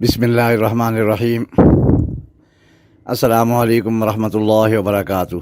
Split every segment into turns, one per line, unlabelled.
بسم اللہ الرحمن الرحیم۔ السلام علیکم ورحمۃ اللہ وبرکاتہ۔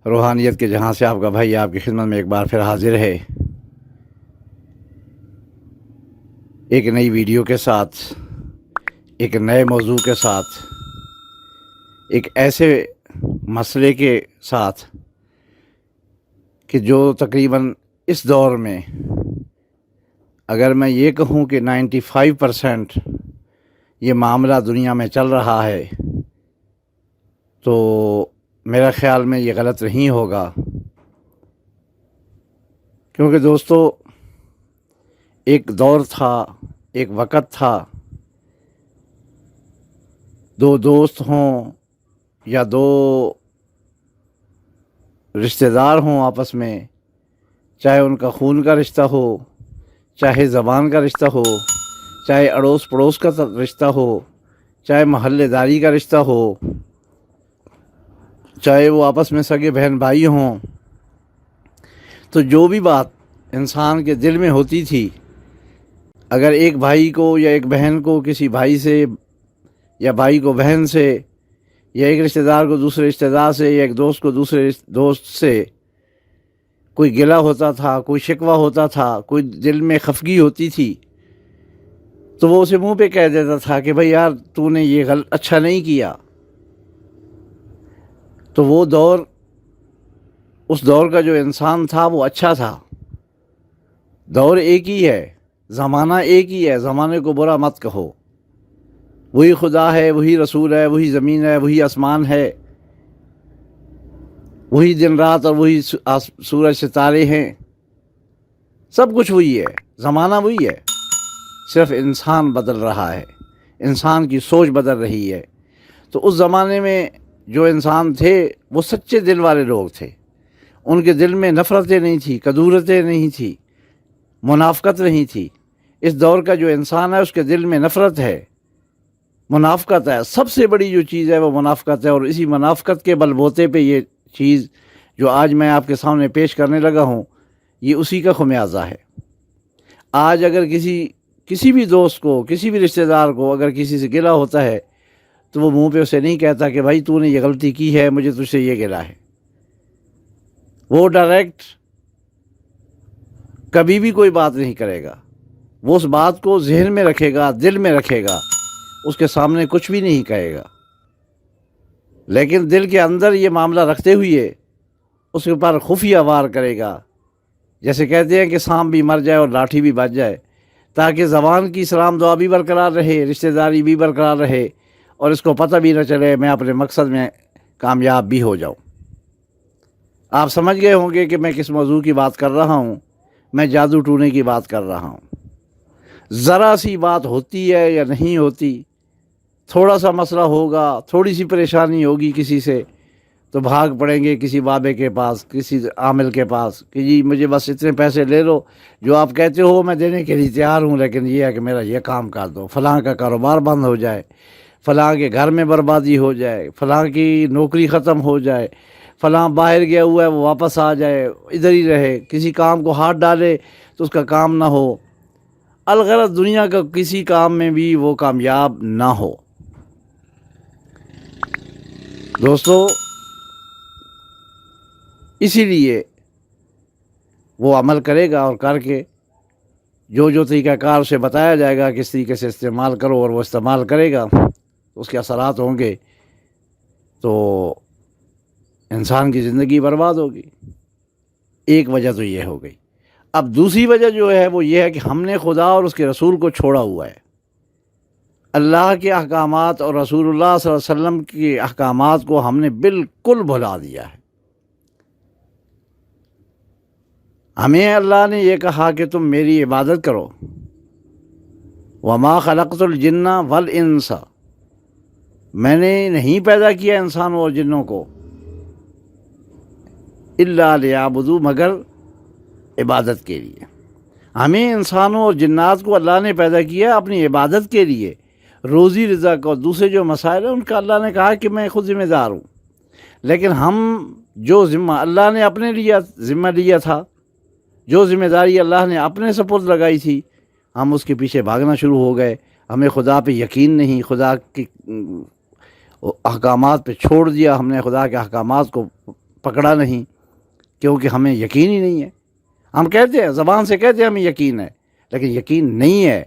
روحانیت کے جہاں سے آپ کا بھائی آپ کی خدمت میں ایک بار پھر حاضر ہے، ایک نئی ویڈیو کے ساتھ، ایک نئے موضوع کے ساتھ، ایک ایسے مسئلے کے ساتھ کہ جو تقریباً اس دور میں اگر میں یہ کہوں کہ 95% یہ معاملہ دنیا میں چل رہا ہے تو میرا خیال میں یہ غلط نہیں ہوگا، کیونکہ دوستو ایک دور تھا، ایک وقت تھا، دو دوست ہوں یا دو رشتہ دار ہوں آپس میں، چاہے ان کا خون کا رشتہ ہو، چاہے زبان کا رشتہ ہو، چاہے اڑوس پڑوس کا رشتہ ہو، چاہے محلے داری کا رشتہ ہو، چاہے وہ آپس میں سگے بہن بھائی ہوں، تو جو بھی بات انسان کے دل میں ہوتی تھی، اگر ایک بھائی کو یا ایک بہن کو کسی بھائی سے، یا بھائی کو بہن سے، یا ایک رشتہ دار کو دوسرے رشتہ دار سے، یا ایک دوست کو دوسرے دوست سے کوئی گلہ ہوتا تھا، کوئی شکوہ ہوتا تھا، کوئی دل میں خفگی ہوتی تھی، تو وہ اسے منہ پہ کہہ دیتا تھا کہ بھائی یار تو نے یہ اچھا نہیں کیا۔ تو وہ دور، اس دور کا جو انسان تھا وہ اچھا تھا۔ دور ایک ہی ہے، زمانہ ایک ہی ہے، زمانے کو برا مت کہو۔ وہی خدا ہے، وہی رسول ہے، وہی زمین ہے، وہی آسمان ہے، وہی دن رات اور وہی سورج ستارے ہیں، سب کچھ وہی ہے، زمانہ وہی ہے، صرف انسان بدل رہا ہے، انسان کی سوچ بدل رہی ہے۔ تو اس زمانے میں جو انسان تھے وہ سچے دل والے لوگ تھے، ان کے دل میں نفرتیں نہیں تھی، کدورتیں نہیں تھی، منافقت نہیں تھی۔ اس دور کا جو انسان ہے اس کے دل میں نفرت ہے، منافقت ہے، سب سے بڑی جو چیز ہے وہ منافقت ہے، اور اسی منافقت کے بل بوتے پہ یہ چیز جو آج میں آپ کے سامنے پیش کرنے لگا ہوں، یہ اسی کا خمیازہ ہے۔ آج اگر کسی بھی دوست کو، کسی بھی رشتہ دار کو اگر کسی سے گلہ ہوتا ہے تو وہ منہ پہ اسے نہیں کہتا کہ بھائی تو نے یہ غلطی کی ہے، مجھے تجھ سے یہ گلہ ہے۔ وہ ڈائریکٹ کبھی بھی کوئی بات نہیں کرے گا، وہ اس بات کو ذہن میں رکھے گا، دل میں رکھے گا، اس کے سامنے کچھ بھی نہیں کہے گا، لیکن دل کے اندر یہ معاملہ رکھتے ہوئے اس کے اوپر خفیہ وار کرے گا۔ جیسے کہتے ہیں کہ سانپ بھی مر جائے اور لاٹھی بھی بچ جائے، تاکہ زبان کی سلام دعا بھی برقرار رہے، رشتہ داری بھی برقرار رہے، اور اس کو پتہ بھی نہ چلے میں اپنے مقصد میں کامیاب بھی ہو جاؤں۔ آپ سمجھ گئے ہوں گے کہ میں کس موضوع کی بات کر رہا ہوں۔ میں جادو ٹونے کی بات کر رہا ہوں۔ ذرا سی بات ہوتی ہے یا نہیں ہوتی، تھوڑا سا مسئلہ ہوگا، تھوڑی سی پریشانی ہوگی کسی سے، تو بھاگ پڑیں گے کسی بابے کے پاس، کسی عامل کے پاس کہ جی مجھے بس اتنے پیسے لے لو، جو آپ کہتے ہو میں دینے کے لیے تیار ہوں، لیکن یہ ہے کہ میرا یہ کام کر دو، فلاں کا کاروبار بند ہو جائے، فلاں کے گھر میں بربادی ہو جائے، فلاں کی نوکری ختم ہو جائے، فلاں باہر گیا ہوا ہے وہ واپس آ جائے، ادھر ہی رہے، کسی کام کو ہاتھ ڈالے تو اس کا کام نہ ہو، الغرض دنیا کا کسی کام میں بھی وہ کامیاب نہ ہو۔ دوستو اسی لیے وہ عمل کرے گا، اور کر کے جو طریقہ کار اسے بتایا جائے گا کس طریقے سے استعمال کرو، اور وہ استعمال کرے گا، اس کے اثرات ہوں گے تو انسان کی زندگی برباد ہوگی۔ ایک وجہ تو یہ ہو گئی۔ اب دوسری وجہ جو ہے وہ یہ ہے کہ ہم نے خدا اور اس کے رسول کو چھوڑا ہوا ہے۔ اللہ کے احکامات اور رسول اللہ صلی اللہ علیہ وسلم کے احکامات کو ہم نے بالکل بھلا دیا ہے۔ ہمیں اللہ نے یہ کہا کہ تم میری عبادت کرو، وما خلقت الجن والانس، میں نے نہیں پیدا کیا انسانوں اور جنوں کو، الا لیعبدوا، مگر عبادت کے لیے۔ ہمیں انسانوں اور جنات کو اللہ نے پیدا کیا اپنی عبادت کے لیے، روزی رزق اور دوسرے جو مسائل ہیں ان کا اللہ نے کہا کہ میں خود ذمہ دار ہوں، لیکن ہم جو ذمہ اللہ نے اپنے لیے ذمہ لیا تھا، جو ذمہ داری اللہ نے اپنے سپرد لگائی تھی، ہم اس کے پیچھے بھاگنا شروع ہو گئے، ہمیں خدا پہ یقین نہیں، خدا کی احکامات پہ چھوڑ دیا، ہم نے خدا کے احکامات کو پکڑا نہیں، کیونکہ ہمیں یقین ہی نہیں ہے۔ ہم کہتے ہیں، زبان سے کہتے ہیں ہمیں یقین ہے، لیکن یقین نہیں ہے۔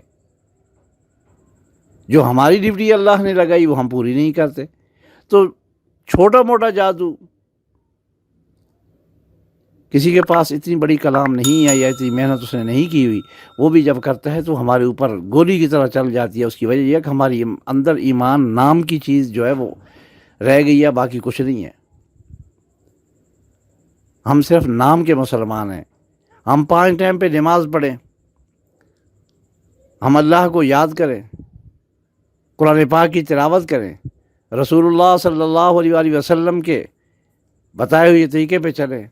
جو ہماری ڈیوٹی اللہ نے لگائی وہ ہم پوری نہیں کرتے۔ تو چھوٹا موٹا جادو، کسی کے پاس اتنی بڑی کلام نہیں ہے یا اتنی محنت اس نے نہیں کی ہوئی، وہ بھی جب کرتا ہے تو ہمارے اوپر گولی کی طرح چل جاتی ہے۔ اس کی وجہ یہ کہ ہماری اندر ایمان نام کی چیز جو ہے وہ رہ گئی ہے، باقی کچھ نہیں ہے۔ ہم صرف نام کے مسلمان ہیں۔ ہم 5 ٹائم پہ نماز پڑھیں، ہم اللہ کو یاد کریں، قرآن پاک کی تلاوت کریں، رسول اللہ صلی اللہ علیہ وآلہ وسلم کے بتائے ہوئے طریقے پہ چلیں،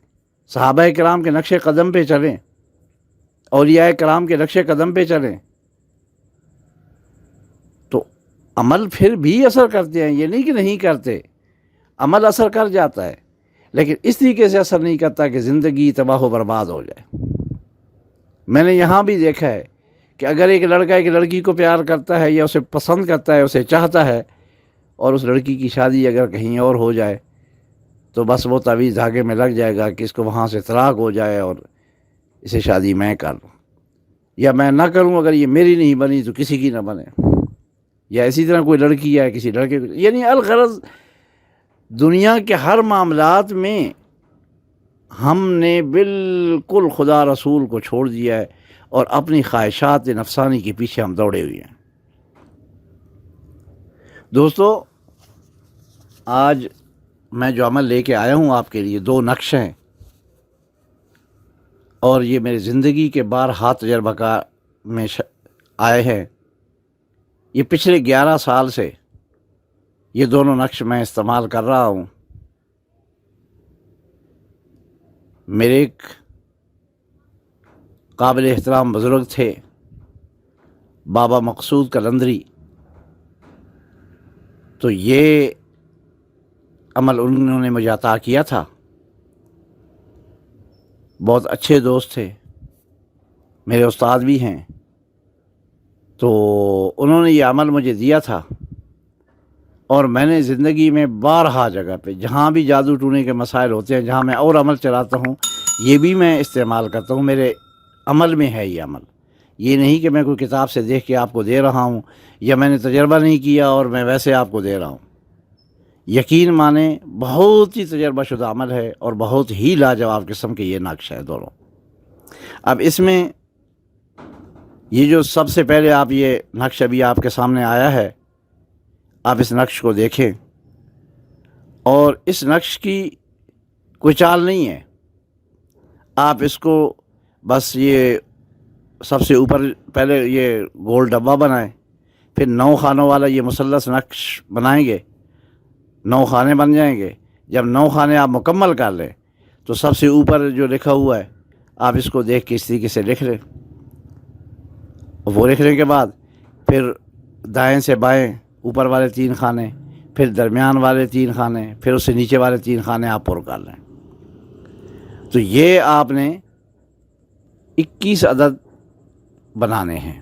صحابہ کرام کے نقش قدم پہ چلیں، اولیاء کرام کے نقش قدم پہ چلیں، تو عمل پھر بھی اثر کرتے ہیں۔ یہ نہیں کہ نہیں کرتے، عمل اثر کر جاتا ہے، لیکن اس طریقے سے اثر نہیں کرتا کہ زندگی تباہ و برباد ہو جائے۔ میں نے یہاں بھی دیکھا ہے کہ اگر ایک لڑکا ایک لڑکی کو پیار کرتا ہے یا اسے پسند کرتا ہے، اسے چاہتا ہے، اور اس لڑکی کی شادی اگر کہیں اور ہو جائے تو بس وہ تعویذ دھاگے میں لگ جائے گا کہ اس کو وہاں سے طلاق ہو جائے اور اسے شادی میں کر لوں یا میں نہ کروں، اگر یہ میری نہیں بنی تو کسی کی نہ بنے۔ یا اسی طرح کوئی لڑکی ہے کسی لڑکے کو، یعنی الغرض دنیا کے ہر معاملات میں ہم نے بالکل خدا رسول کو چھوڑ دیا ہے اور اپنی خواہشات نفسانی کے پیچھے ہم دوڑے ہوئے ہیں۔ دوستو، آج میں جو عمل لے کے آیا ہوں آپ کے لیے 2 نقش ہیں، اور یہ میری زندگی کے بارہا تجربہ کار میں آئے ہیں۔ یہ پچھلے 11 سال سے یہ دونوں نقش میں استعمال کر رہا ہوں۔ میرے ایک قابل احترام بزرگ تھے، بابا مقصود قلندری، تو یہ عمل انہوں نے مجھے عطا کیا تھا۔ بہت اچھے دوست تھے، میرے استاد بھی ہیں، تو انہوں نے یہ عمل مجھے دیا تھا، اور میں نے زندگی میں بارہا جگہ پہ جہاں بھی جادو ٹونے کے مسائل ہوتے ہیں، جہاں میں اور عمل چلاتا ہوں، یہ بھی میں استعمال کرتا ہوں۔ میرے عمل میں ہے یہ عمل، یہ نہیں کہ میں کوئی کتاب سے دیکھ کے آپ کو دے رہا ہوں یا میں نے تجربہ نہیں کیا اور میں ویسے آپ کو دے رہا ہوں۔ یقین مانیں، بہت ہی تجربہ شدہ عمل ہے اور بہت ہی لاجواب قسم کے یہ نقش ہے دونوں۔ اب اس میں یہ جو سب سے پہلے آپ یہ نقش ابھی آپ کے سامنے آیا ہے، آپ اس نقش کو دیکھیں، اور اس نقش کی کوئی چال نہیں ہے۔ آپ اس کو بس یہ سب سے اوپر پہلے یہ گول ڈبہ بنائیں، پھر 9 خانوں والا یہ مثلث نقش بنائیں گے، 9 خانے بن جائیں گے۔ جب 9 خانے آپ مکمل کر لیں تو سب سے اوپر جو لکھا ہوا ہے آپ اس کو دیکھ کے اس طریقے سے لکھ لیں۔ وہ لکھنے کے بعد پھر دائیں سے بائیں اوپر والے 3 خانے، پھر درمیان والے 3 خانے، پھر اس سے نیچے والے 3 خانے آپ پر کر لیں۔ تو یہ آپ نے 21 عدد بنانے ہیں،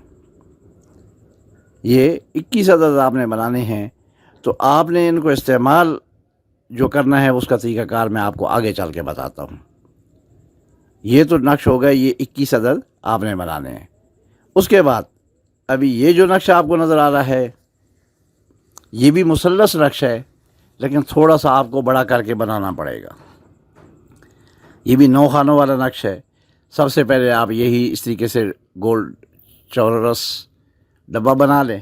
یہ 21 عدد آپ نے بنانے ہیں۔ تو آپ نے ان کو استعمال جو کرنا ہے اس کا طریقہ کار میں آپ کو آگے چل کے بتاتا ہوں۔ یہ تو نقش ہو گئے، یہ 21 عدد آپ نے بنانے ہیں۔ اس کے بعد ابھی یہ جو نقش آپ کو نظر آ رہا ہے یہ بھی مثلث نقش ہے، لیکن تھوڑا سا آپ کو بڑا کر کے بنانا پڑے گا۔ یہ بھی 9 خانوں والا نقش ہے۔ سب سے پہلے آپ یہی اس طریقے سے گول چورس ڈبہ بنا لیں،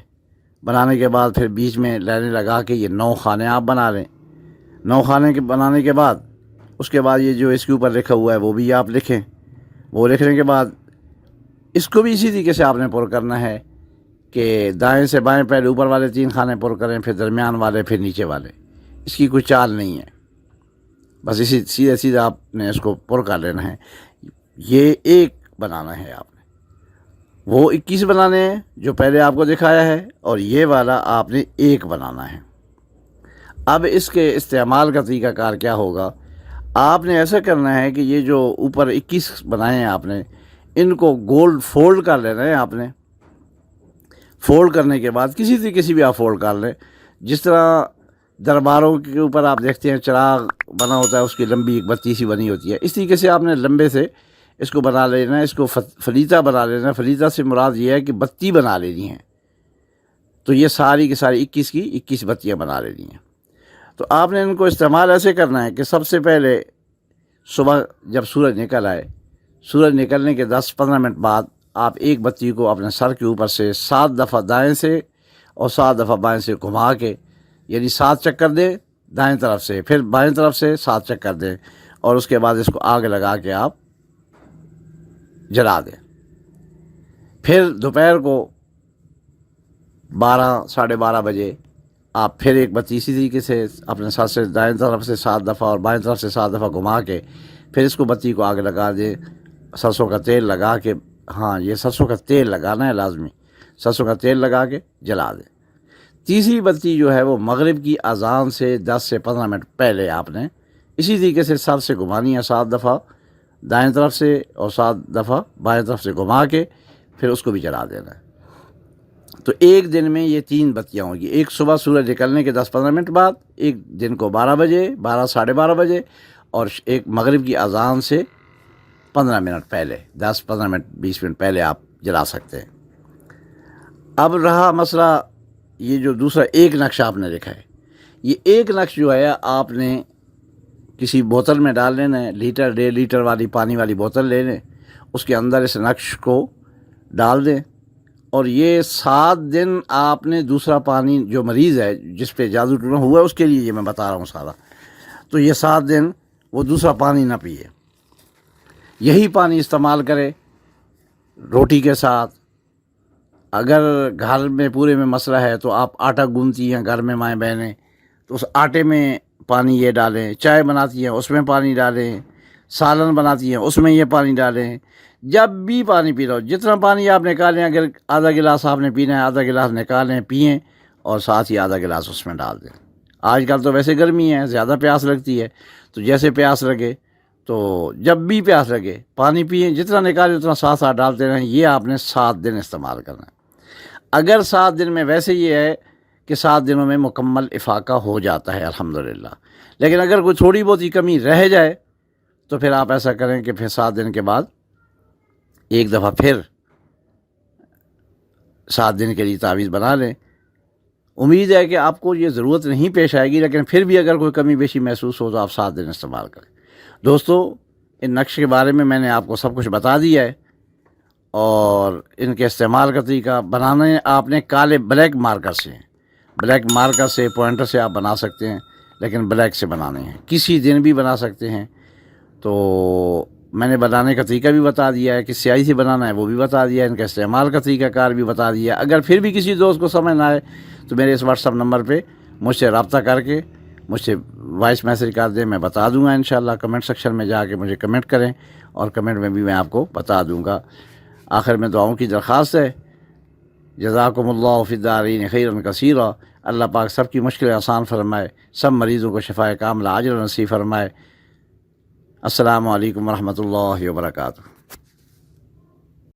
بنانے کے بعد پھر بیچ میں لائنیں لگا کے یہ 9 خانے آپ بنا لیں۔ 9 خانے کے بنانے کے بعد اس کے بعد یہ جو اس کے اوپر لکھا ہوا ہے وہ بھی آپ لکھیں۔ وہ لکھنے کے بعد اس کو بھی اسی طریقے سے آپ نے پر کرنا ہے کہ دائیں سے بائیں پہلے اوپر والے 3 خانے پر کریں، پھر درمیان والے، پھر نیچے والے۔ اس کی کوئی چال نہیں ہے، بس اسی سیدھے سیدھے آپ نے اس کو پر کر لینا ہے۔ یہ ایک بنانا ہے آپ نے، وہ 21 بنانے ہیں جو پہلے آپ کو دکھایا ہے، اور یہ والا آپ نے ایک بنانا ہے۔ اب اس کے استعمال کا طریقہ کار کیا ہوگا؟ آپ نے ایسا کرنا ہے کہ یہ جو اوپر 21 بنائے ہیں آپ نے، ان کو گول فولڈ کر لینا ہے۔ آپ نے فولڈ کرنے کے بعد کسی طریقے سے بھی آپ فولڈ کر لیں، جس طرح درباروں کے اوپر آپ دیکھتے ہیں چراغ بنا ہوتا ہے، اس کی لمبی ایک بتی سی بنی ہوتی ہے، اس طریقے سے آپ نے لمبے سے اس کو بنا لینا ہے، اس کو فلیتا بنا لینا ہے۔ فلیتا سے مراد یہ ہے کہ بتی بنا لینی ہے، تو یہ ساری کی ساری 21 کی 21 بتیاں بنا لینی ہیں۔ تو آپ نے ان کو استعمال ایسے کرنا ہے کہ سب سے پہلے صبح جب سورج نکل آئے، سورج نکلنے کے 10-15 منٹ بعد آپ ایک بتی کو اپنے سر کے اوپر سے 7 دفعہ دائیں سے اور 7 دفعہ بائیں سے گھما کے، یعنی 7 چکر دیں دائیں طرف سے، پھر بائیں طرف سے 7 چکر دیں، اور اس کے بعد اس کو آگ لگا کے آپ جلا دیں۔ پھر دوپہر کو 12-12:30 بجے آپ پھر ایک بتی اسی طریقے سے اپنے سر سے دائیں طرف سے 7 دفعہ اور بائیں طرف سے 7 دفعہ گھما کے پھر اس کو بتی کو آگ لگا دیں، سرسوں کا تیل لگا کے، ہاں یہ سرسوں کا تیل لگانا ہے لازمی، سرسوں کا تیل لگا کے جلا دیں۔ تیسری بتی جو ہے وہ مغرب کی اذان سے 10 سے 15 منٹ پہلے آپ نے اسی طریقے سے سر سے گھمانی ہے 7 دفعہ دائیں طرف سے اور 7 دفعہ بائیں طرف سے گھما کے پھر اس کو بھی جلا دینا ہے۔ تو ایک دن میں یہ 3 بتیاں ہوں گی، ایک صبح سورج نکلنے کے 10-15 منٹ بعد، ایک دن کو 12 بجے 12-12:30 بجے، اور ایک مغرب کی اذان سے 15 منٹ پہلے، 10-15 منٹ 20 منٹ پہلے آپ جلا سکتے ہیں۔ اب رہا مسئلہ یہ جو دوسرا ایک نقش آپ نے لکھا ہے، یہ ایک نقش جو ہے آپ نے کسی بوتل میں ڈال لینا ہے، 1-1.5 لیٹر والی پانی والی بوتل لے لیں، اس کے اندر اس نقش کو ڈال دیں، اور یہ 7 دن آپ نے دوسرا پانی، جو مریض ہے جس پہ جادو ٹونا ہوا ہے اس کے لیے یہ میں بتا رہا ہوں سارا، تو یہ 7 دن وہ دوسرا پانی نہ پیے، یہی پانی استعمال کرے روٹی کے ساتھ۔ اگر گھر میں پورے میں مسئلہ ہے تو آپ آٹا گوندتی ہیں گھر میں مائیں بہنیں، تو اس آٹے میں پانی یہ ڈالیں، چائے بناتی ہیں اس میں پانی ڈالیں، سالن بناتی ہیں اس میں یہ پانی ڈالیں، جب بھی پانی پی رہا ہو جتنا پانی آپ نکالیں، اگر آدھا گلاس آپ نے پینا ہے آدھا گلاس نکالیں پئیں، اور ساتھ ہی آدھا گلاس اس میں ڈال دیں۔ آج کل تو ویسے گرمی ہے، زیادہ پیاس لگتی ہے، تو جیسے پیاس لگے تو جب بھی پیاس لگے پانی پئیں، جتنا نکالیں اتنا ساتھ ڈالتے رہیں۔ یہ آپ نے 7 دن استعمال کرنا ہے۔ اگر 7 دن میں، ویسے یہ ہے کہ 7 دنوں میں مکمل افاقہ ہو جاتا ہے الحمدللہ، لیکن اگر کوئی تھوڑی بہت ہی کمی رہ جائے تو پھر آپ ایسا کریں کہ پھر 7 دن کے بعد ایک دفعہ پھر 7 دن کے لیے تعویذ بنا لیں۔ امید ہے کہ آپ کو یہ ضرورت نہیں پیش آئے گی، لیکن پھر بھی اگر کوئی کمی بیشی محسوس ہو تو آپ 7 دن استعمال کریں۔ دوستو، ان نقش کے بارے میں نے آپ کو سب کچھ بتا دیا ہے، اور ان کے استعمال کا طریقہ بنانے آپ نے کالے بلیک مارکر سے، بلیک مارکر سے پوائنٹر سے آپ بنا سکتے ہیں، لیکن بلیک سے بنانے ہیں، کسی دن بھی بنا سکتے ہیں۔ تو میں نے بنانے کا طریقہ بھی بتا دیا ہے کہ سیاہی سے بنانا ہے وہ بھی بتا دیا ہے، ان کا استعمال کا طریقہ کار بھی بتا دیا ہے۔ اگر پھر بھی کسی دوست کو سمجھ نہ آئے تو میرے اس واٹس ایپ نمبر پہ مجھ سے رابطہ کر کے مجھ سے وائس میسیج کر دیں، میں بتا دوں گا انشاءاللہ۔ کمنٹ سیکشن میں جا کے مجھے کمنٹ کریں، اور کمنٹ میں بھی میں آپ کو بتا دوں گا۔ آخر میں دعاؤں کی درخواست ہے، جزاکم اللہ فی الدارین خیرا کثیرا۔ اللہ پاک سب کی مشکلیں آسان فرمائے، سب مریضوں کو شفائے کاملہ عاجلہ نصیب فرمائے۔ السلام علیکم ورحمۃ اللہ وبرکاتہ۔